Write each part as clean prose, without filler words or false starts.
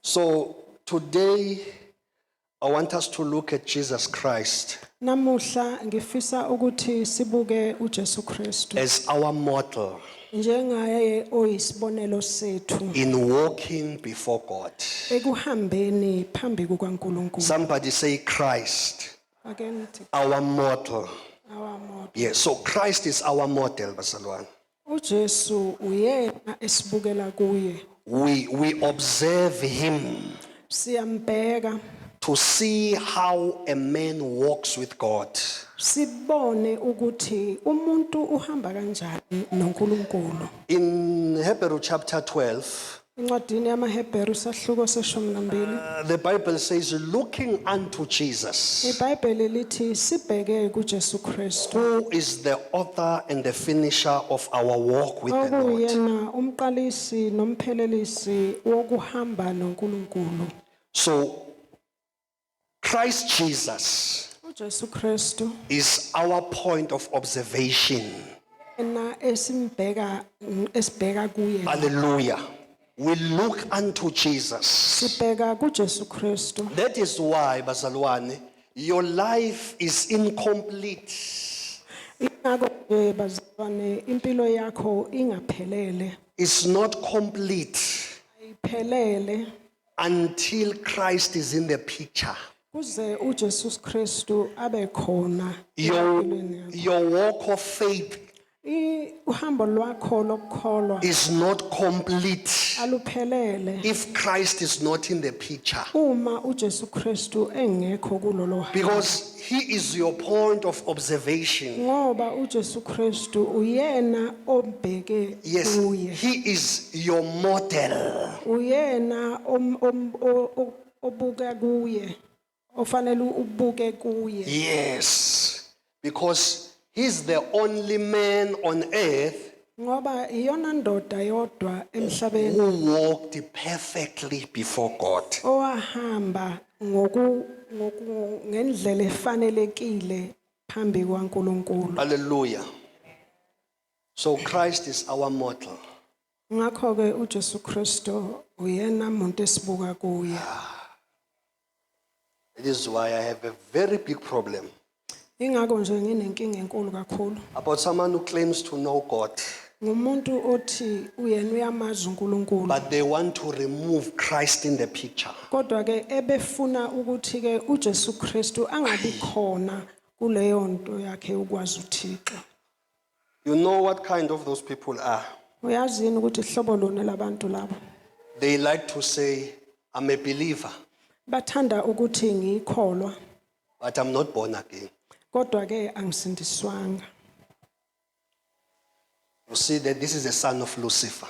So today, I want us to look at Jesus Christ Namuhla ngifisa ukuthi sibuke uJesu Kristu as our model njengaye oyisibonelo sethu in walking before God. ekuhambeni phambi kukaNkulunkulu. Somebody say Christ, Again, our model. our model. Yes, so Christ is our model, Basalwan. uJesu uyena esibukela kuye. We observe him Siyambheka to see how a man walks with God. sibone ukuthi umuntu uhamba kanjani noNkulunkulu. In Hebrew chapter 12, Incwadini yamaHebheru sahluko se-12 the Bible says, looking unto Jesus, iBhayibheli lithi sibheke kuJesu Kristu who is the author and the finisher of our walk with the Lord. okuyena umqalisi nomphelelisi wokuhamba noNkulunkulu. So, Christ Jesus uJesu Kristu is our point of observation. ena esibheka kuye. Hallelujah. We look unto Jesus. Sibheka kuJesu Kristu. That is why, Bazalwane, your life is incomplete Ingakho nje bazalwane impilo yakho ingaphelele. it's not complete Ayiphelele until Christ is in the picture. kuze uJesu Kristu abe khona Your, empilweni yakho. your walk of faith Uhambo lwakho lokukholwa is not complete aluphelele if Christ is not in the picture. uma uJesu Kristu engekho kulolo hambo. Because he is your point of observation. Ngoba uJesu Kristu uyena obheke Yes, kuye. he is your model. Uyena obuka kuye. Ofanele ubuke kuye. Yes, because he's the only man on earth Ngoba iyona ndoda yodwa emhlabeni who walked perfectly before God. owahamba ngendlela efanelekile phambi kwaNkulunkulu. Hallelujah. So Christ is our model. Ngakho ke uJesu Kristu uyena umuntu esibuka kuye. That is why I have a very big problem Ingakho nje nginenkinga enkulu kakhulu. about someone who claims to know God, Ngumuntu othi uyena uyamazi uNkulunkulu. but they want to remove Christ in the picture. Kodwa ke ebefuna ukuthi ke uJesu Kristu angabi khona kuleyo nto yakhe ukwazi uThixo. You know what kind of those people are? Uyazini ukuthi ihlobo lona labantu labo They like to say, I'm a believer, bathanda ukuthi ngikholwa but I'm not born again. kodwa ke angisindiswanga. You see that this is the son of Lucifer.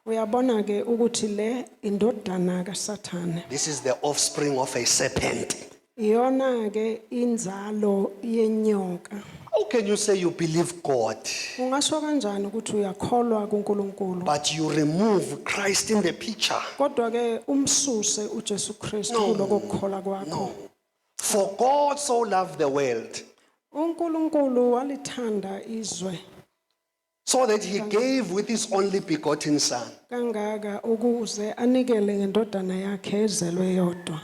Uyabona ke ukuthi le indodana kaSathane. This is the offspring of a serpent. Iyona ke inzalo yenyoka. How can you say you believe God, Ungasho kanjani ukuthi uyakholwa kuNkulunkulu but you remove Christ in the picture? kodwa ke umsuse uJesu Kristu kuloko kukholwa kwakho? For God so loved the world, uNkulunkulu walithanda izwe so that he gave with his only begotten son, kangaka ukuze anikele ngendodana yakhe ezelwe yodwa,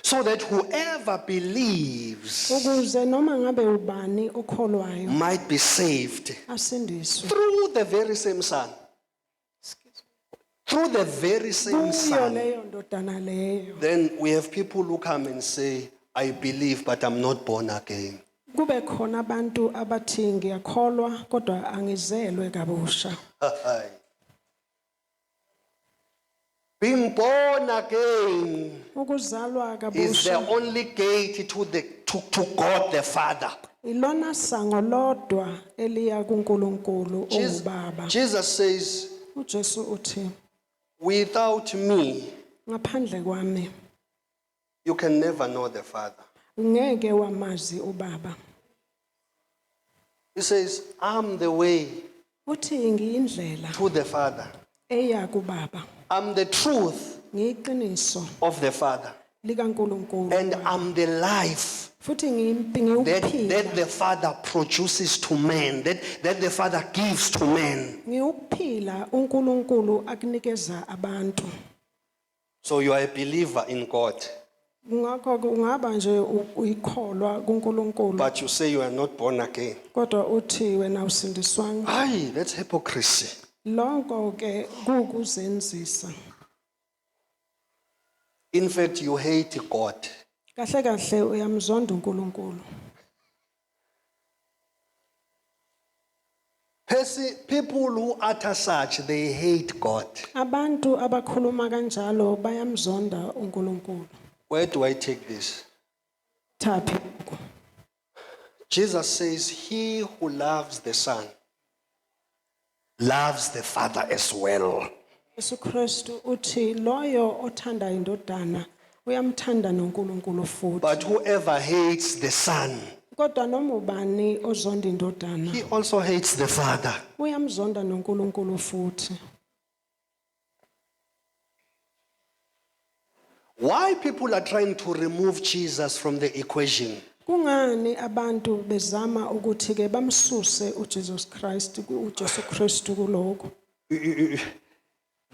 so that whoever believes ukuze noma ngabe ubani okholwayo might be saved asindiswe through the very same son. Through the very same kuyo son. leyo ndodana leyo. Then we have people who come and say, I believe, but I'm not born again. Kube khona abantu abathi ngiyakholwa kodwa angizelwe kabusha. Being born again Ukuzalwa is the kabusha only gate to God the Father. ilona sango lodwa eliya kuNkulunkulu uBaba. Jesus says, uJesu uthi without me, ngaphandle kwami you can never know the Father. ngeke wamazi uBaba. He says, I'm the way Uthi ngiyindlela to the Father. eya kuBaba. I'm the truth Ngiyiqiniso of the Father. likaNkulunkulu. And I'm the life Futhi that ngiwuphila. the Father produces to man, that the Father gives to man. Ngiwuphila uNkulunkulu akunikeza abantu. So you are a believer in God, Ngakho ungaba nje uyikholwa kuNkulunkulu but you say you are not born again. kodwa uthi wena usindiswanga. Aye, that's hypocrisy. Lokho ke kukuzenzisa. In fact, you hate God. Kahle kahle uyamzonda uNkulunkulu. People who utter such, they hate God. Abantu abakhuluma kanjalo bayamzonda uNkulunkulu. Where do I take this? Thaphi. Jesus says, he who loves the Son loves the Father as well. Yesu Kristu uthi loyo othanda indodana uyamthanda noNkulunkulu futhi. But whoever hates the Son, Kodwa noma ubani ozonda indodana he also hates the Father. uyamzonda noNkulunkulu futhi. Why people are trying to remove Jesus from the equation? Kungani abantu bezama ukuthi ke bamsuse uJesu Kristu kuloko?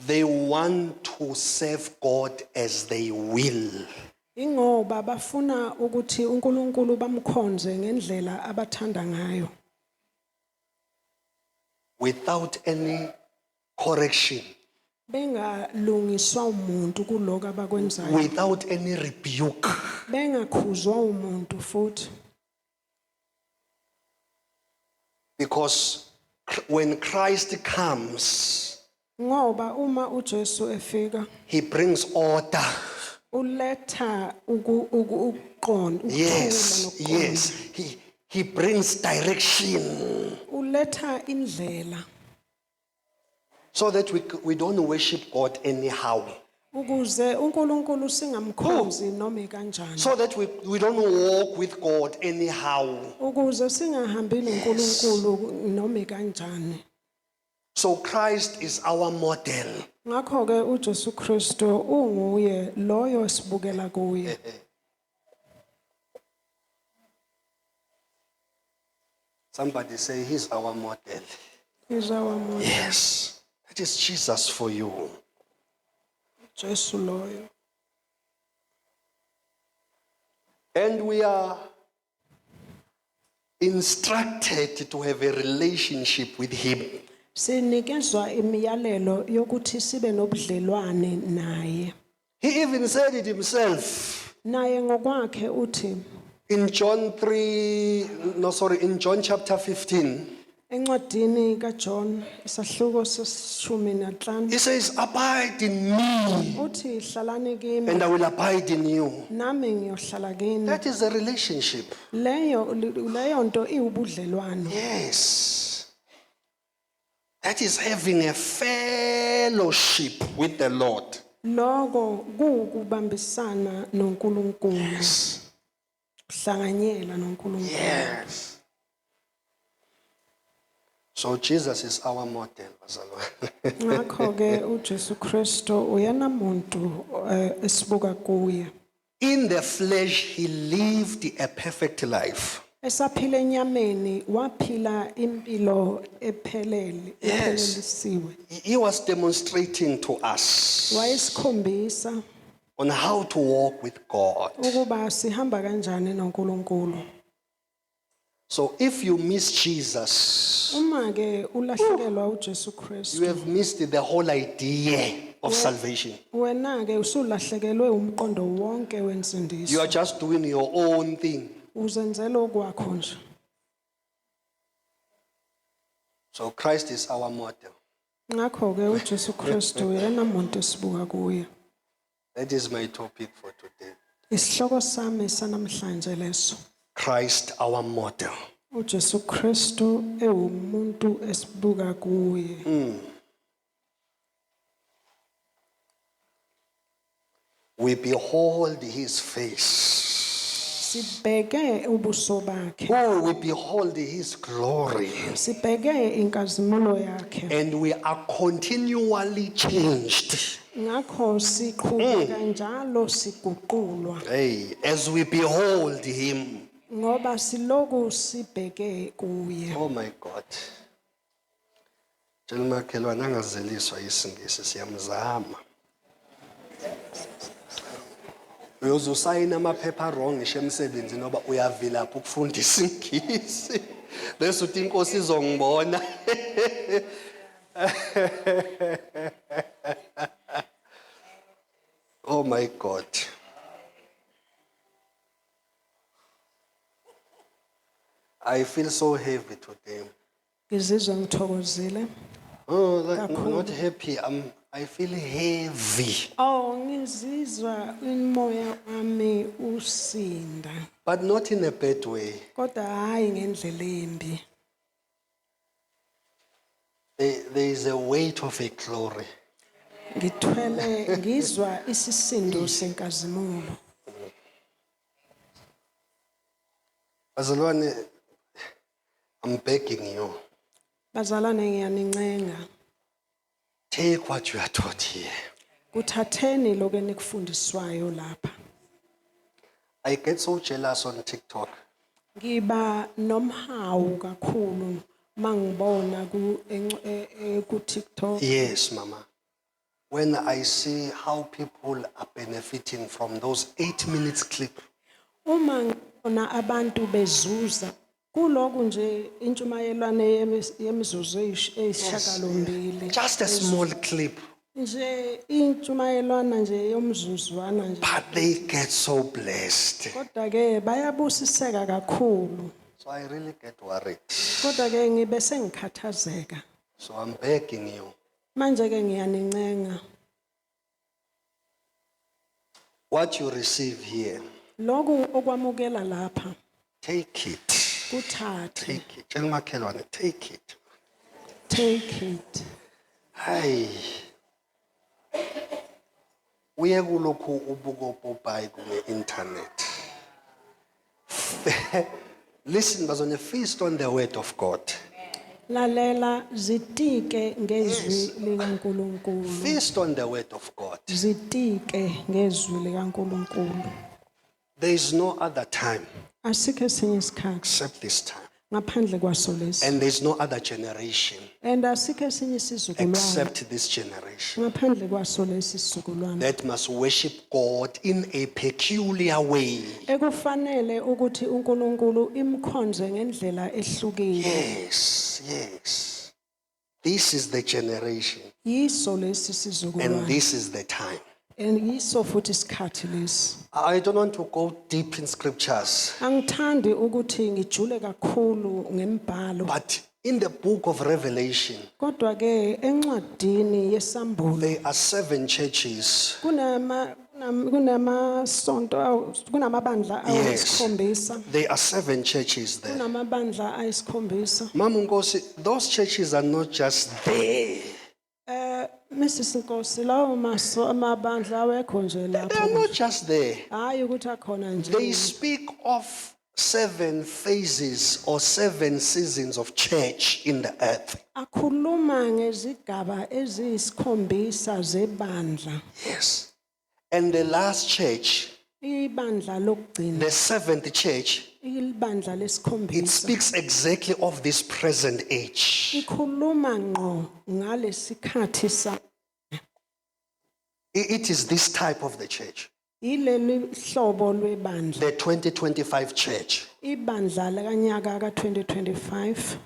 They want to serve God as they will. Ingoba bafuna ukuthi uNkulunkulu bamkhonze ngendlela abathanda ngayo. Without any correction, Bengalungiswa umuntu kuloko abakwenzayo. without any rebuke. Bengakhuzwa umuntu futhi. Because when Christ comes, Ngoba uma uJesu efika he brings order. uletha ukuqonda Yes, ukuthula yes. He brings direction uletha indlela so that we don't worship God anyhow. ukuze uNkulunkulu singamkhonzi noma kanjani. So that we don't walk with God anyhow. Ukuze singahambi noNkulunkulu noma kanjani. So Christ is our model. Ngakho ke uJesu Kristu unguye loyo sibukela kuye. Somebody say he's our model. He's our model. Yes, that is Jesus for you. Jesu loyo. And we are instructed to have a relationship with him. Sinikezwa imiyalelo yokuthi sibe nobudlelwane naye. He even said it himself Naye ngokwakhe uthi in John chapter 15. encwadini kaJohn isahluko se-15 He says, abide in me uthi hlalani kimi and I will abide in you. nami ngiyohlala kini. That is a relationship. Leyo nto iwubudlelwano. Yes. That is having a fellowship with the Lord. Lokho kukubambisana noNkulunkulu. Kuhlanganyela noNkulunkulu. Yes. So Jesus is our model. Ngakho ke uJesu Kristu uyena muntu esibuka kuye. In the flesh, he lived a perfect life. Esaphila enyameni waphila impilo ephelelisiwe. He was demonstrating to us Wayesikhombisa on how to walk with God. ukuba sihamba kanjani noNkulunkulu. So if you miss Jesus, Uma ke ulahlekelwa uJesu you Kristu, have missed the whole idea of salvation. wena ke usulahlekelwe umqondo wonke You wensindiso. are just doing your own thing. Uzenzela okwakho nje. So Christ is our model. Ngakho ke uJesu Kristu uyena muntu esibuka kuye. That is my topic for today. Isihloko sami sanamhlanje leso. Christ our model. uJesu Kristu ewumuntu esibuka kuye. We behold his face. Sibheke ubuso bakhe. Oh, we behold his glory. Sibheke inkazimulo yakhe. And we are continually changed. Ngakho siqhubeka njalo siguqulwa. Hey, as we behold him. Ngoba siloku sibheke kuye. Oh my God. Tshela umakhelwane angazeliswa isingisi siyamzama. uyozosayina amaphepha wrong ngisho emsebenzini ngoba uyavilapha ukufundisa ingisi. Bese uthi inkosi izongibona. Oh my God. I feel so heavy today. Ngizizwa ngithokozile. Oh, not happy. I feel heavy. Oh, ngizizwa umoya wami usinda. But not in a bad way. Kodwa hayi ngendlela embi. There is a weight of a glory. Ngizwa isisindo senkazimulo. Bazalwane, I'm begging you. Bazalwane ngiyanincenga. Take what you are taught here. Kuthatheni lokho enikufundiswayo lapha. I get so jealous on TikTok. Ngiba nomhawu kakhulu mangibona ku TikTok. Yes, Mama. When I see how people are benefiting from those 8 minutes clip. Uma ngibona abantu bezuza kuloko nje intshumayelwane yemizuzu eyishagalombili. Just a small clip. Nje intshumayelwana nje yomzuzwana nje. But they get so blessed. Kodwa ke bayabusiseka kakhulu. So I really get worried. Kodwa ke ngibe sengikhathazeka. So I'm begging you. Manje ke ngiyanincenga. What you receive here, Lokhu okwamukela lapha take it. kuthathe. Take it. Tell Makhelwane, take it. Take it. Hayi. Uye kulokhu ubukopopayi ku-internet. Listen, bazalwane, feast on the word of God. Lalela zitike ngezwi likaNkuluNkulu. Feast on the word of God. Zitike ngezwi likaNkuluNkulu. There is no other time Asikho esinye isikhathi except this time. ngaphandle kwaso lesi. And there is no other generation And asikho esinye isizukulwane except this generation ngaphandle kwaso lesi isizukulwane. that must worship God in a peculiar way. Ekufanele ukuthi uNkulunkulu imkhonze ngendlela ehlukile. Yes, yes. This is the generation Yiso lesi and isizukulwane. this is the time. And yiso futhi isikhathi lesi. I don't want to go deep in scriptures, Angithandi ukuthi ngijule kakhulu ngembhalo. but in the book of Revelation, Kodwa ke encwadini yesambulo there are 7 churches. kunamabandla ayisikhombisa. There are 7 churches there. Kunamabandla ayisikhombisa. Mama Nkosi, those churches are not just there. Mrs Nkosi lawo amabandla awekho nje They are lapho. not just there. Hayi ukuthi akhona They nje. speak of 7 phases or 7 seasons of church in the earth. Akhuluma ngezigaba eziyisikhombisa zebandla. Yes. And the last church, Ibandla lokugcina, the 7th church, ibandla it lesikhombisa. speaks exactly of this present age. Ikhuluma ngqo ngalesikhathi sa It is this type of the church, ileli hlobo lwebandla. the 2025 church. Ibandla lakanyaka ka2025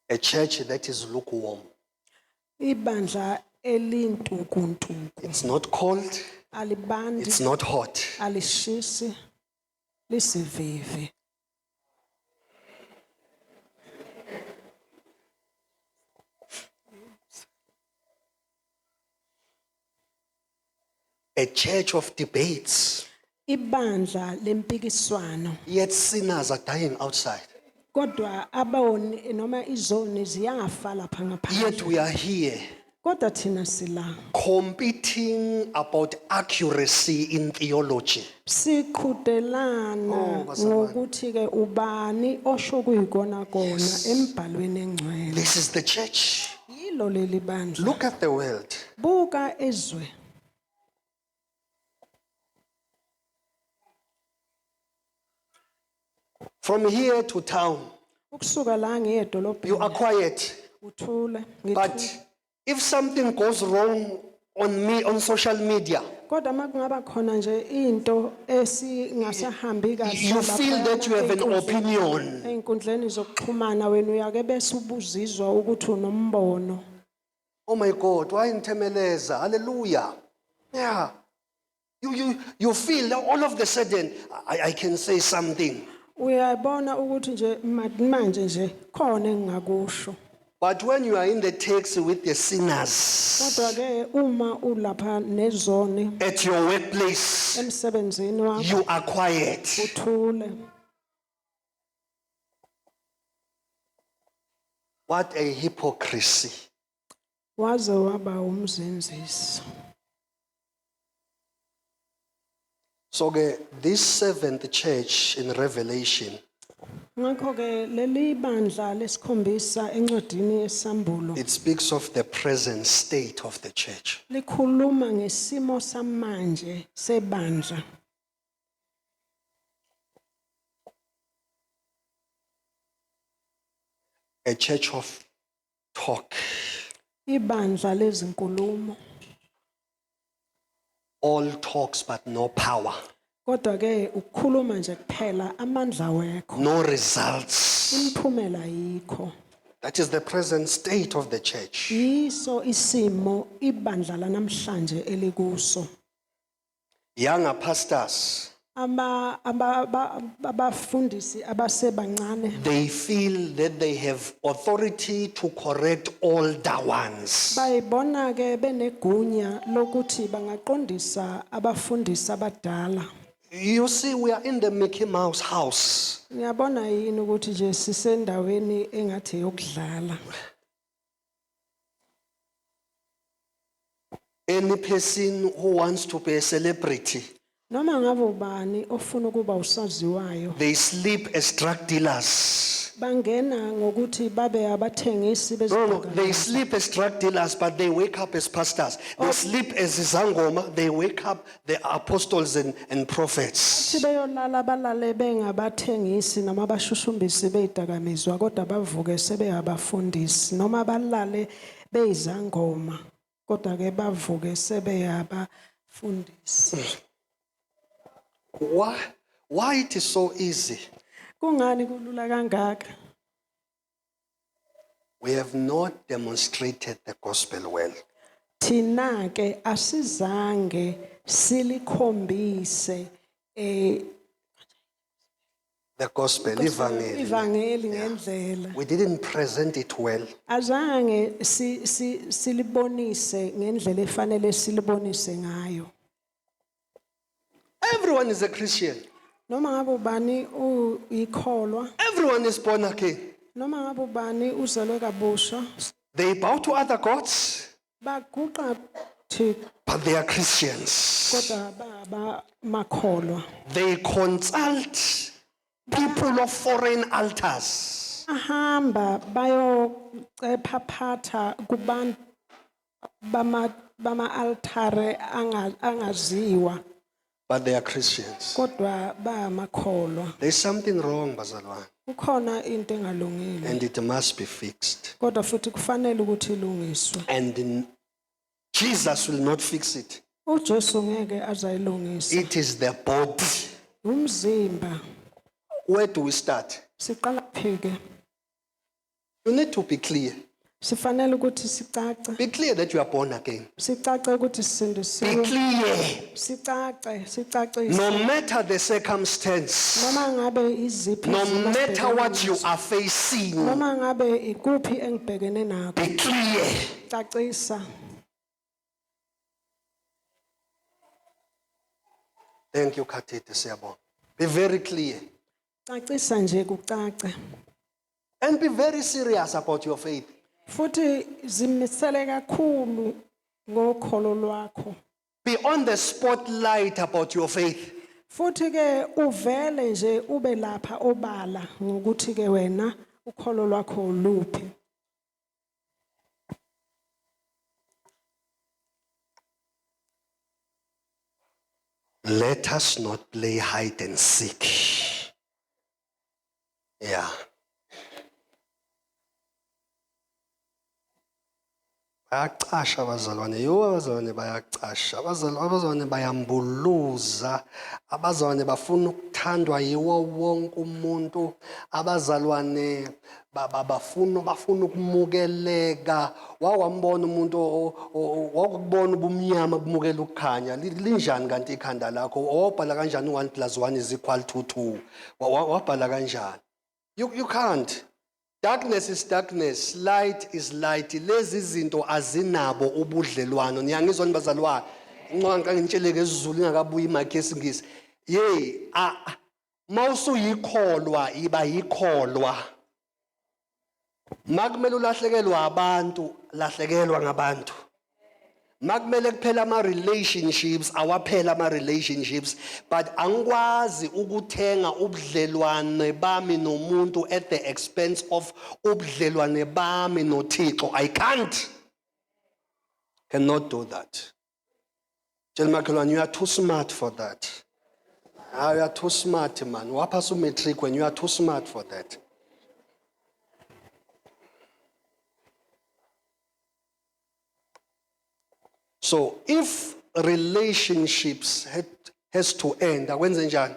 A church that is lukewarm. ibandla elintukuntuku. It's not cold, Alibandi, it's not hot. alishisi, lisivivi. A church of debates, Ibandla lempikiswano. yet sinners are dying outside. Kodwa abawoni noma izoni ziyafa lapha Yet ngaphandle. we are here Kodwa thina sila. competing about accuracy in theology. Siqhudelana ngokuthi ke ubani osho kuyikona kona embhalweni engcwele. This is the church. Yilo leli bandla. Look at the world. Buka ezwe. From here to town, Ukusuka la you ngedolobheni are quiet, uthule but ngithu If something goes wrong on me on social media, kodwa makungaba khona nje into esingasahambi kahle you feel that you have an opinion. einkundleni zokuxhumana wena uyake bese ubuzizwa ukuthi unombono. Oh my God, why nthemeleza? Hallelujah. Yeah. You feel that all of the sudden I can say something. Uyabona ukuthi nje manje nje khona engingakusho. But when you are in the text with the sinners Kodwa ke uma ulapha nezone at your workplace, emsebenzini wakho you are quiet. uthule. What a hypocrisy. Waze waba umzenzisi. So this seventh church in Revelation, Ngakho ke leli bandla lesikhombisa encwadini yesambulo it speaks of the present state of the church. likhuluma ngesimo samanje sebandla. A church of talk. Ibandla lezinkulumo. All talks but no power. Kodwa ke ukukhuluma nje kuphela amandla wekho. No results. Imphumela yikho. That is the present state of the church. Yiso isimo ibandla lanamhlanje elikuso. Younger pastors, Abafundisi abasebancane they feel that they have authority to correct older ones. bayibona ke benegunya lokuthi bangaqondisa abafundisi abadala. You see, we are in the Mickey Mouse house. Ngiyabona yini ukuthi nje sisendaweni engathi yokudlala. Any person who wants to be a celebrity, Noma ngabe ubani ofuna ukuba usaziwayo they sleep as drug dealers. bangena ngokuthi babe abathengisi No, bezidakamizwa. they sleep as drug dealers, but they wake up as pastors. They sleep as Zangoma, they wake up the apostles and prophets. Sibeyolala balale bengabathengisi noma abashushumbisi bezidakamizwa kodwa bavuke sebe abafundisi noma balale beyizangoma kodwa ke bavuke sebe abafundisi. Why it is so easy? Kungani kulula kangaka? We have not demonstrated the gospel well. Thina ke asizange silikhombise The gospel, evangeli. ivangeli ngendlela. We didn't present it well. Azange silibonise ngendlela efanele silibonise ngayo. Everyone is a Christian. Noma ngabe ubani uyikholwa, Everyone is born again. noma ngabe ubani uzelwe kabusha, They bow to other gods, baguqa Thixo but they are Christians. kodwa baba makholwa. They consult people of foreign altars. Ahamba bayocephaphatha kubantu bama altare angaziwa But they are Christians. kodwa bamakholwa. There's something wrong, bazalwane, Kukhona into engalungile and it must be fixed. kodwa futhi kufanele ukuthi ilungiswe. And Jesus will not fix it. uJesu ngeke azayilungisa. It is the body. Umzimba Where do we start? siqala phike. You need to be clear. Sifanele ukuthi sicace. Be clear that you are born again. Sicace ukuthi Be sisindisiwe. clear. Sicacise. No matter the circumstance, Noma ngabe iziphi no izimo matter what esibhekene you nazo, are facing, noma ngabe ikuphi engibhekene nakho. be clear. Cacisa. Thank you, Katete Siyabonga. Be very clear. Cacisa nje kucace. And be very serious about your faith. Futhi zimisele kakhulu ngokholo lwakho. Be on the spotlight about your faith. Futhi ke uvele nje ube lapha obala ngokuthi ke wena ukholo lwakho uluphi. Let us not play hide and seek. Yeah. bayacasha abazalwane. Abazalwane bayacasha. Abazalwane bayambuluza. Abazalwane bafuna ukuthandwa yiwo wonke umuntu. Abazalwane bafuna ukumukeleka. Wawambona umuntu wakubona ubumnyama kumukela ukukhanya. Linjani kanti ikhanda lakho? Wabhala kanjani 1 + 1 = 2? Wabhala kanjani? You can't. Darkness is darkness, light is light. Lezi zinto azinabo ubudlelwano. Niyangizwa nibazalwane? Incwanga ngitsheleke isiZulu ingakabuyi imakhe esingisi. Mawusuyikholwa iba yikholwa. Makumele ulahlekelwa abantu, lahlekelwa ngabantu. Makumele kuphela ama-relationships, awaphela ama-relationships, but angikwazi ukuthenga ubudlelwane bami nomuntu at the expense of ubudlelwane bami noThixo. I cannot do that. Tell Makhelwane, you are too smart for that. You are too smart, man. Waphasa umatric when you are too smart for that. So if relationships has to end, akwenze njani?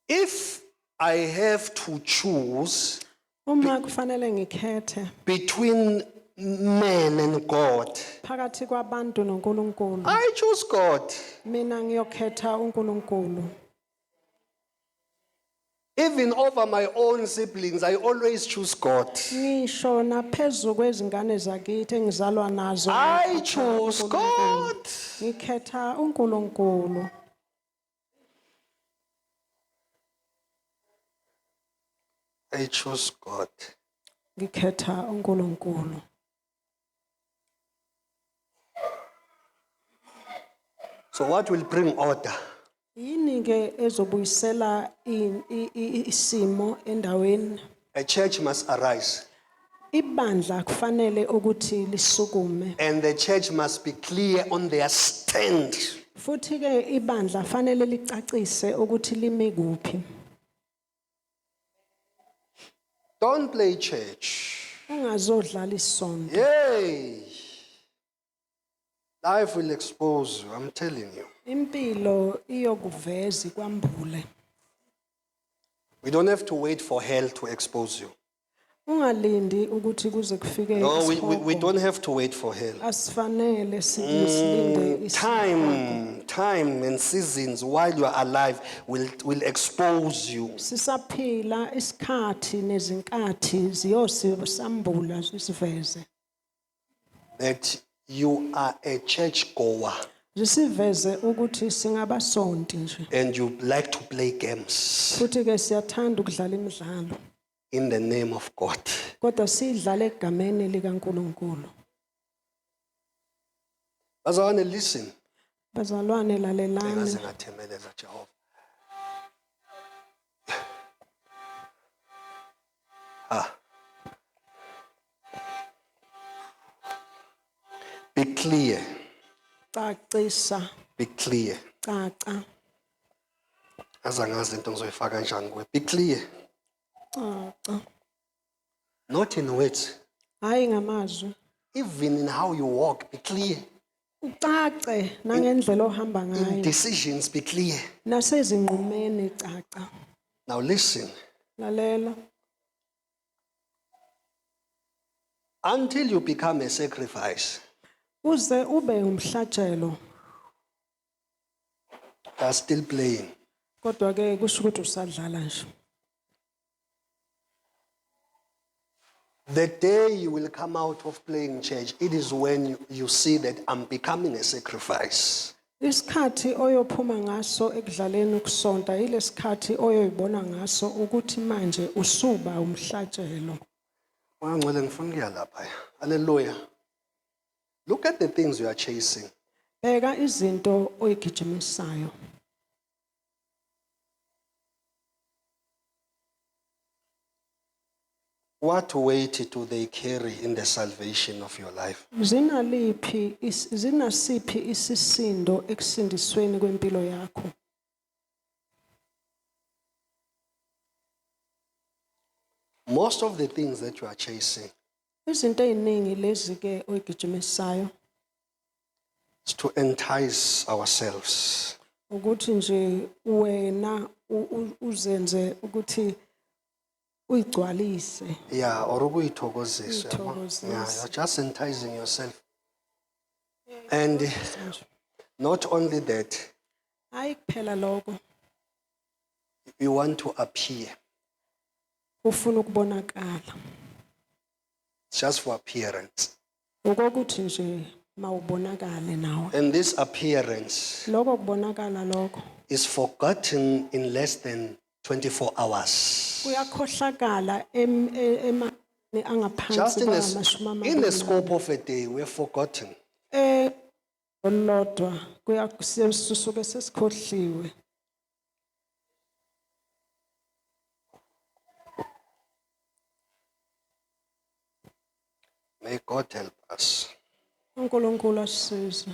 If I have to choose Uma kufanele ngikhethe between man and God, phakathi kwabantu noNkulunkulu, I choose God. mina ngiyokhetha uNkulunkulu. Even over my own siblings, I always choose God. Ngisho naphezulu kwezingane zakithi engizalwa nazo, I choose God. ngikhetha uNkulunkulu. I choose God. Ngikhetha uNkulunkulu. So what will bring order? Yini ke ezobuyisela isimo endaweni? A church must arise. Ibandla kufanele ukuthi lisukume. And the church must be clear on their stand. Futhi ke ibandla fanele licacise ukuthi limi kuphi. Don't play church. Ungazodlala isonto. Yay! Life will expose you, I'm telling you. Impilo iyokuveza ikwambule. We don't have to wait for hell to expose you. Ungalindi ukuthi kuze kufike No, we isihogo. don't have to wait for hell. Asifanele silinde isihogo. Time and seasons while you are alive will expose you. Sisaphila isikhathi nezinkathi ziyosambula zisiveze. That you are a church goer Zisiveze ukuthi singabasonti nje. and you like to play games Futhi ke siyathanda ukudlala imidlalo. in the name of God. Kodwa sidlala egameni likaNkulunkulu. Bazalwane, listen. Bazalwane lalelani. Engaze ngathemeleza Jehova. Be clear. Cacisa, Be clear. caca, Azangazi into ngizoyifaka kanjani kuwe. Be clear. caca. Not in words. Hayi ngamazwi. Even in how you walk, be clear. Ucace nangendlela ohamba In ngayo. decisions, be clear. Nasezinqumeni caca. Now listen. Lalela. Until you become a sacrifice, Uze ube umhlatshelo. you are still playing. Kodwa ke kusho ukuthi usadlala nje. The day you will come out of playing church, it is when you see that I'm becoming a sacrifice. Isikhathi oyophuma ngaso ekudlaleni ukusonta yilesikhathi oyoyibona ngaso ukuthi manje usuba umhlatshelo. Wangcwele ngifuna ukuya lapha. Hallelujah. Look at the things you are chasing. Bheka izinto oyigijimisayo. What weight do they carry in the salvation of your life? Zinasiphi isisindo ekusindisweni kwempilo yakho? most of the things that you are chasing Izinto eziningi lezi ke oyigijimisayo is to entice ourselves. ukuthi nje wena uzenze ukuthi uyigcwalise. Yeah, or ukuyithokozisa, yabo. Uyithokozise. Yeah, you're just enticing yourself. And not only that, Hayi kuphela lokho, you want to appear. ufuna ukubonakala. It's just for appearance. Ukuthi nje mawubonakale nawe. And this appearance Lokho kubonakala lokho is forgotten in less than 24 hours. kuyakhohlakala emani Just angaphansi in the scope of a day, we're forgotten. olodwa kuyasusuke sesikhohliwe. May God help us. uNkulunkulu asisize.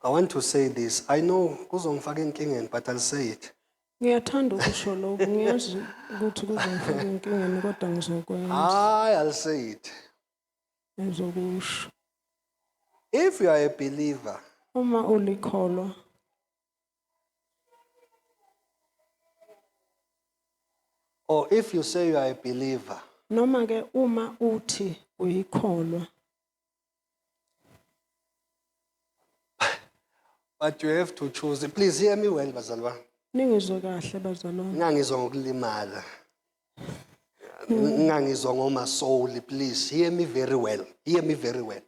I want to say this. I know kuzongifaka enkingeni, but I'll say it. Ngiyathanda ukusho lokho, ngiyazi ukuthi kuzongifaka enkingeni kodwa ngizokwenza. I'll say it. Ngizokusho. If you are a believer, Uma ulikholwa, or if you say you are a believer, noma ke uma uthi uyikholwa, but you have to choose. Please hear me well, bazalwane. ningizwe kahle bazalwane. Ngangizwa ngokulimala. Ngangizwa ngoma-soul. Please hear me very well. Hear me very well.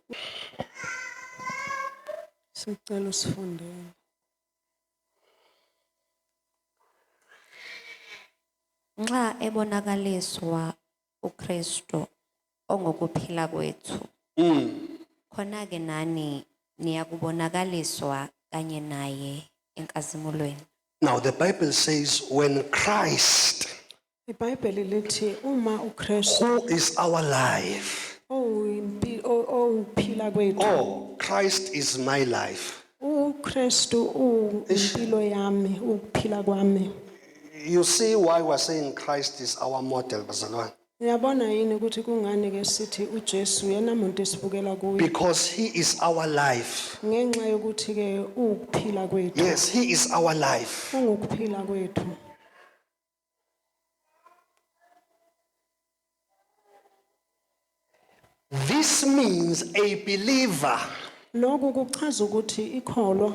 Sicela usifundele. Nxa ebonakaliswa uKristu ongokuphila kwethu. Khona ke nani niyakubonakaliswa kanye naye enkazimulweni. Now the Bible says when Christ, iBhayibheli lithi uma uKristu who is our life, ophila kwethu, oh, Christ is my life. uKristu umpilo yami, ukuphila kwami. You see why we're saying Christ is our model, bazalwane? Uyabona yini ukuthi kungani ke sithi uJesu yena umuntu esibukela kuye? Because he is our life. Ngenxa yokuthi ke ukuphila kwethu, Yes, he is our life. ungukuphila kwethu. This means a believer Lokhu kuchaza ukuthi ikholwa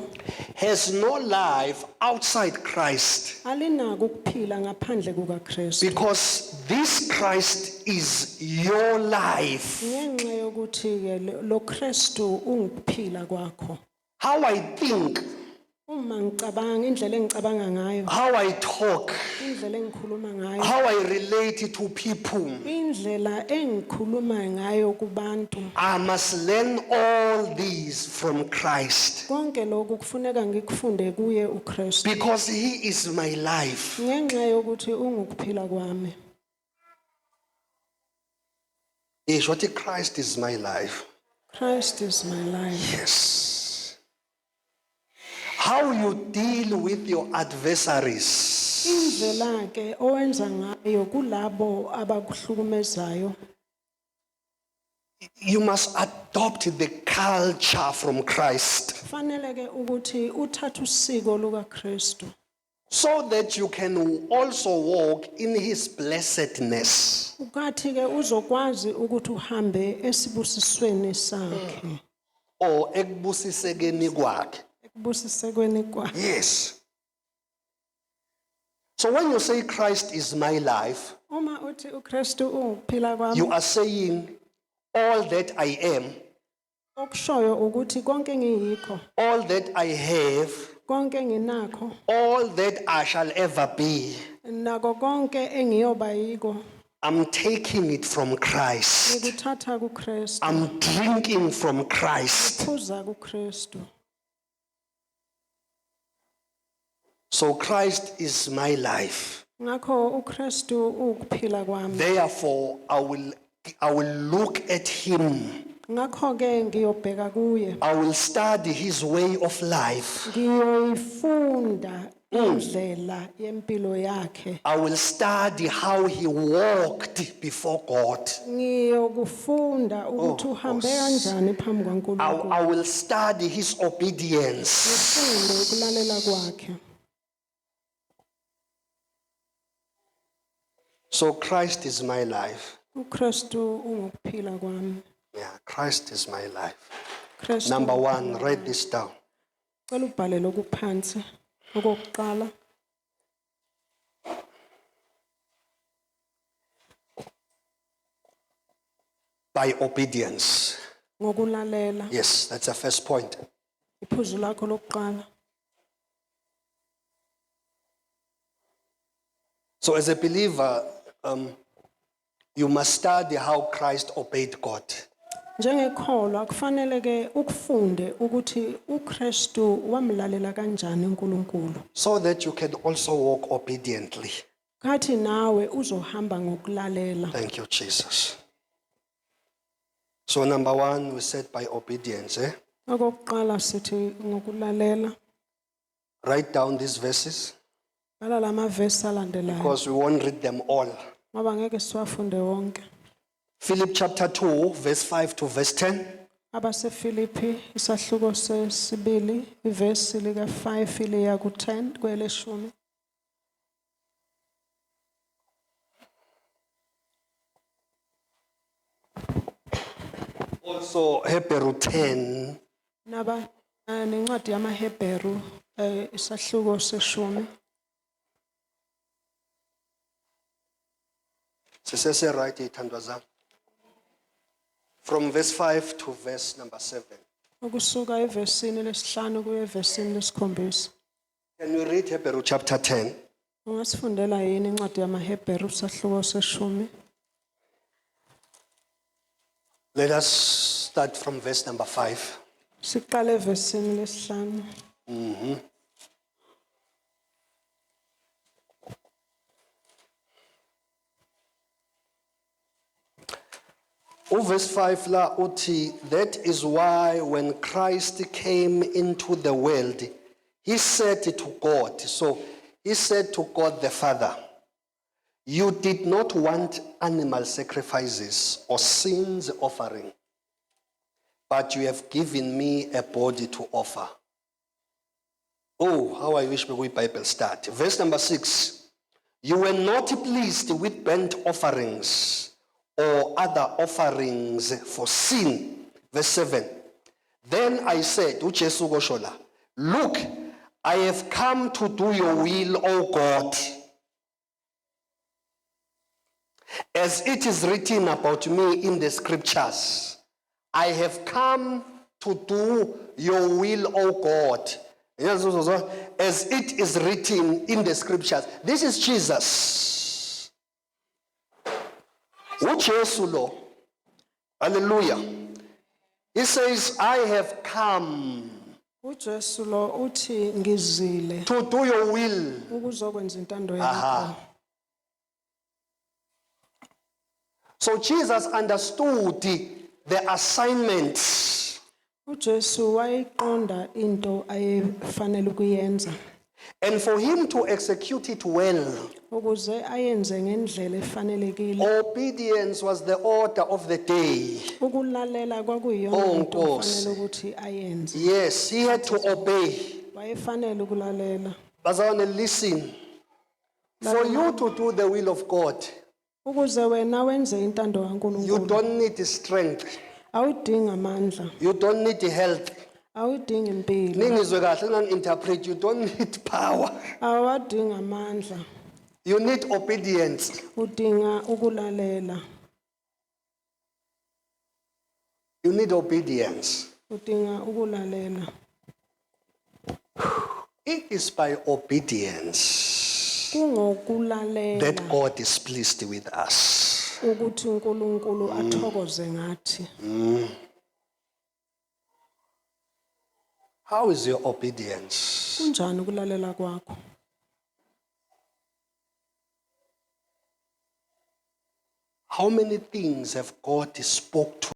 has no life outside Christ, alinako ukuphila ngaphandle kukaKristu. because this Christ is your life. Ngenxa yokuthi ke lo Kristu ungukuphila kwakho. How I think, Uma ngicabanga indlela engicabanga ngayo, how I talk, indlela engikhuluma ngayo, how I relate to people, indlela engikhuluma ngayo kubantu, I must learn all these from Christ, konke lokhu kufuneka ngikufunde kuye uKristu. because he is my life. Ngenxa yokuthi ungukuphila kwami. Yes, what Christ is my life. Christ is my life. Yes. How you deal with your adversaries. Indlela ke owenza ngayo kulabo abakuhlukumezayo, You must adopt the culture from Christ fanele ke ukuthi uthathe usiko lukaKristu so that you can also walk in his blessedness. ukathi ke uzokwazi ukuthi uhambe esibusisweni sakhe, Or ekubusisekeni kwakhe. ekubusisekweni kwakhe. Yes. So when you say Christ is my life, Uma uthi uKristu ungukuphila kwami, you are saying all that I am, okushoyo ukuthi konke engiyikho, all that I have, konke enginakho, all that I shall ever be, nako konke engiyoba yiko, I'm taking it from Christ. ngikuthatha kuKristu, I'm drinking from Christ. phuza kuKristu. So Christ is my life. Ngakho uKristu ukuphila kwami. Therefore, I will look at him ngakho-ke ngiyobheka kuye I will study his way of life. ngiyoyifunda indlela yempilo yakhe I will study how he walked before God. ngiyokufunda ukuthi uhambe kanjani phambi kwaNkulunkulu I will study his obedience. ngifunde ukulalela kwakhe. So Christ is my life. uKristu ungukuphila kwami. Yeah, Christ is my life. Kristu Number one, ungukuphila write kwami. this down. Cela ubhale lokhu phansi. Okokuqala, By obedience. ngokulalela. Yes, that's the first point. Iphuzu lakho lokuqala. So as a believer, you must study how Christ obeyed God. Njengekholwa kufanele ke ukufunde ukuthi uKristu wamlalela kanjani uNkulunkulu. So that you can also walk obediently. Kathi nawe uzohamba ngokulalela. Thank you, Jesus. So number one, we said by obedience. Okokuqala sithi ngokulalela. Write down these verses Bala lamavesi alandelayo. because we won't read them all. Ngoba ngeke siwafunde wonke. Philip chapter 2, verse 5 to verse 10. AbaseFilipi isahluko sesibili ivesi lika 5 iliya ku 10 kweleshumi. Also Hebrew 10, Naba nencwadi yamaHebheru isahluko seshumi. sisese right ithandwa zami. From verse 5 to verse number 7. Ukusuka evesini lesihlanu kuye evesini lesikhombisa. Can we read Hebrew chapter 10? Ungasifundela yini incwadi yamaHebheru isahluko seshumi? Let us start from verse number 5. Siqale evesini lesihlanu. Verse 5 la uthi, that is why when Christ came into the world, he said to God, so he said to God the Father, you did not want animal sacrifices or sins offering, but you have given me a body to offer. Oh, how I wish we Bible start. Verse number 6. You were not pleased with burnt offerings or other offerings for sin. Verse 7. Then I said, uJesu kusho la, look, I have come to do your will, O God. As it is written about me in the scriptures, I have come to do your will, O God. As it is written in the scriptures. This is Jesus. uJesu lo. Hallelujah. He says, I have come uJesu lo uthi ngizile to do your will. ukuzokwenza intando Aha. yakho. So Jesus understood the assignment. uJesu wayiqonda into ayefanele ukuyenza And for him to execute it well, ukuze ayenze ngendlela efanelekile. obedience was the order of the day. Ukulalela kwakuyiyona Oh, into Nkosi. ofanele ukuthi ayenze. Yes, he had to obey. Wayefanele ukulalela. Bazalwane, listen. For you to do the will of God, Ukuze wena wenze intando you kaNkulunkulu, don't need strength. awudingi amandla, You don't need health. awudingi impilo, Ningizwe kahle nginga-interpret, you don't need power. awadingi amandla, You need obedience. udinga ukulalela, You need obedience. udinga ukulalela. It is by obedience Kungokulalela that God is pleased with us. ukuthi uNkulunkulu athokoze ngathi. How is your obedience? Kunjani ukulalela kwakho? How many things have God spoke to